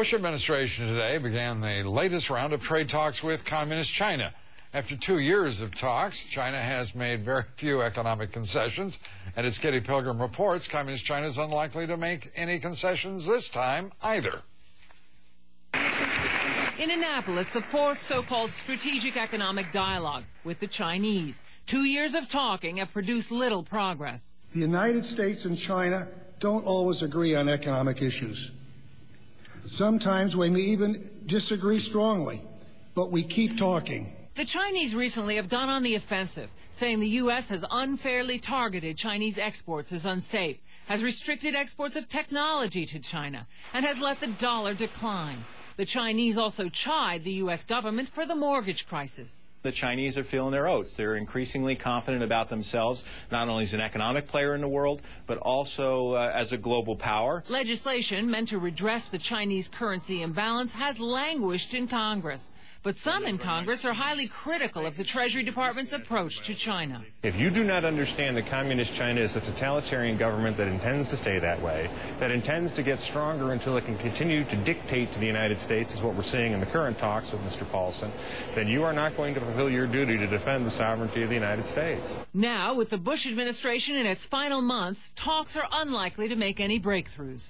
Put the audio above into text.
Bush administration today began the latest round of trade talks with Communist China. After 2 years of talks, China has made very few economic concessions, and as Kitty Pilgrim reports, Communist China is unlikely to make any concessions this time either. In Annapolis, the fourth so-called strategic economic dialogue with the Chinese. 2 years of talking have produced little progress. The United States and China don't always agree on economic issues. Sometimes we may even disagree strongly, but we keep talking. The Chinese recently have gone on the offensive, saying the U.S. has unfairly targeted Chinese exports as unsafe, has restricted exports of technology to China, and has let the dollar decline. The Chinese also chide the U.S. government for the mortgage crisis. The Chinese are feeling their oats. They're increasingly confident about themselves, not only as an economic player in the world, but also as a global power. Legislation meant to redress the Chinese currency imbalance has languished in Congress. But some in Congress are highly critical of the Treasury Department's approach to China. If you do not understand that Communist China is a totalitarian government that intends to stay that way, that intends to get stronger until it can continue to dictate to the United States, is what we're seeing in the current talks with Mr. Paulson, then you are not going to fulfill your duty to defend the sovereignty of the United States. Now, with the Bush administration in its final months, talks are unlikely to make any breakthroughs.